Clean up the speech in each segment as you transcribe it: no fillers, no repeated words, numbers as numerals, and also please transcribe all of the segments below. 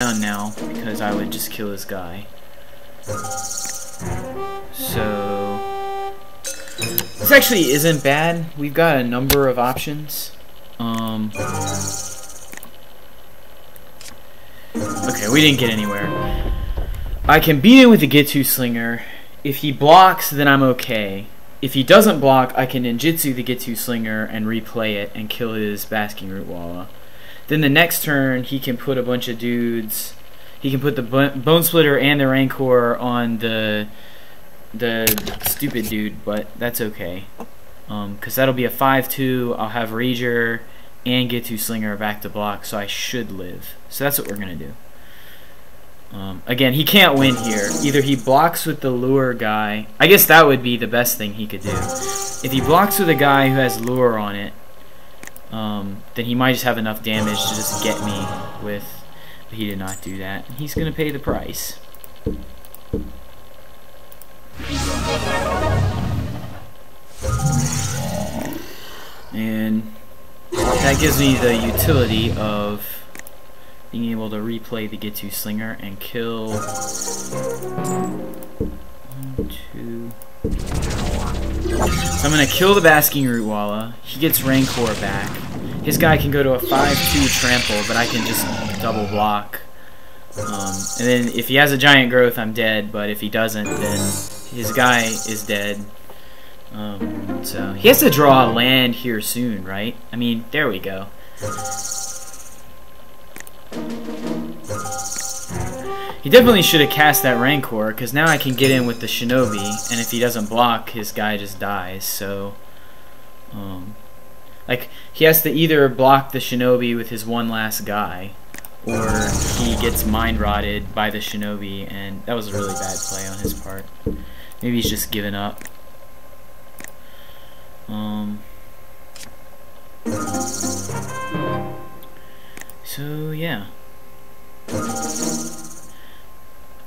down now because I would just kill this guy. So this actually isn't bad. We've got a number of options. Okay, we didn't get anywhere. I can beat him with the Get-To Slinger. If he blocks, then I'm okay. If he doesn't block, I can ninjutsu the Get-To Slinger and replay it and kill his Basking Root Walla. Then the next turn, he can put a bunch of dudes. He can put the Bone Splitter and the Rancor on the stupid dude, but that's okay. Because that'll be a 5-2. I'll have Rager and Get-To Slinger back to block, so I should live. So that's what we're going to do. Again, he can't win here. Either he blocks with the lure guy. I guess that would be the best thing he could do. If he blocks with a guy who has lure on it, then he might just have enough damage to just get me with. But he did not do that. He's going to pay the price. And that gives me the utility of being able to replay the Get-To Slinger and kill 1, 2. So I'm going to kill the Basking Root Walla. He gets Rancor back. His guy can go to a 5-2 trample, but I can just double block. And then if he has a giant growth, I'm dead, but if he doesn't, then his guy is dead. So he has to draw a land here soon, right? I mean, there we go. He definitely should have cast that Rancor, because now I can get in with the Shinobi, and if he doesn't block, his guy just dies. So, like, he has to either block the Shinobi with his one last guy, or he gets mind rotted by the Shinobi, and that was a really bad play on his part. Maybe he's just given up. So yeah.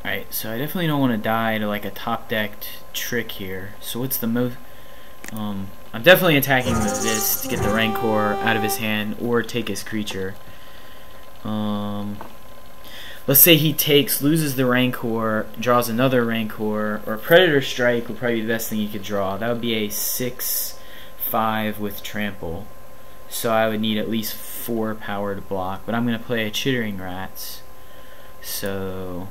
Alright, so I definitely don't want to die to like a top decked trick here. So what's the most? I'm definitely attacking with this to get the Rancor out of his hand or take his creature. Let's say he takes, loses the Rancor, draws another Rancor, or Predator Strike would probably be the best thing he could draw. That would be a 6/5 with Trample. So I would need at least 4 power to block. But I'm going to play a Chittering Rats, so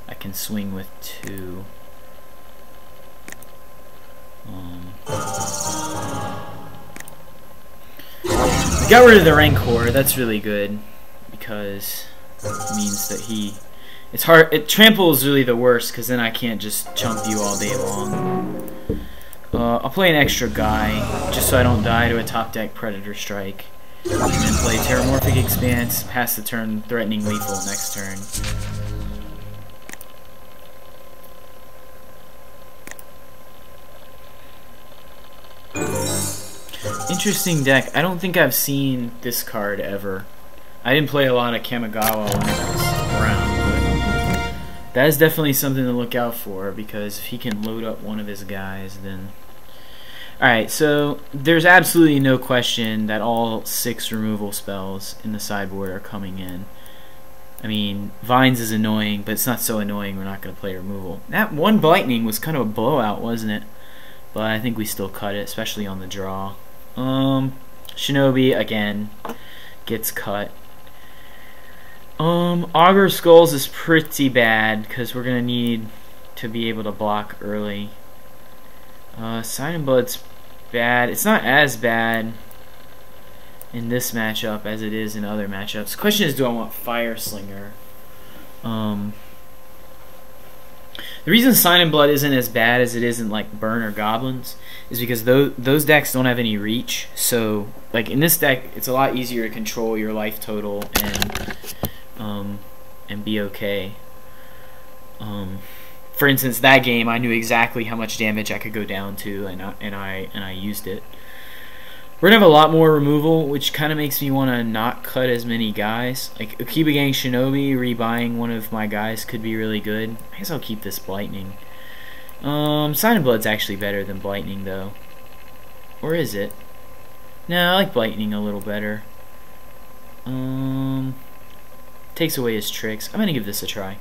I can swing with 2. I got rid of the Rancor. That's really good because it means that it's hard. Trample is really the worst because then I can't just chump you all day long. I'll play an extra guy just so I don't die to a top deck Predator Strike, and then play Terramorphic Expanse, pass the turn, threatening lethal next turn. Interesting deck. I don't think I've seen this card ever. I didn't play a lot of Kamigawa when I was around, but that is definitely something to look out for, because if he can load up one of his guys, then... Alright, so there's absolutely no question that all 6 removal spells in the sideboard are coming in. I mean, Vines is annoying, but it's not so annoying we're not going to play removal. That one Blightning was kind of a blowout, wasn't it? But I think we still cut it, especially on the draw. Shinobi, again, gets cut. Augur Skulls is pretty bad, because we're going to need to be able to block early. Sign and Blood's bad. It's not as bad in this matchup as it is in other matchups. The question is, do I want Fire Slinger? The reason Sign and Blood isn't as bad as it is in like Burn or Goblins is because those decks don't have any reach. So like in this deck, it's a lot easier to control your life total and be okay. For instance, that game I knew exactly how much damage I could go down to, and I used it. We're gonna have a lot more removal, which kind of makes me want to not cut as many guys. Like Akiba Gang Shinobi, rebuying one of my guys could be really good. I guess I'll keep this Blightning. Sign of Blood's actually better than Blightning though. Or is it? No, I like Blightning a little better. takes away his tricks. I'm going to give this a try.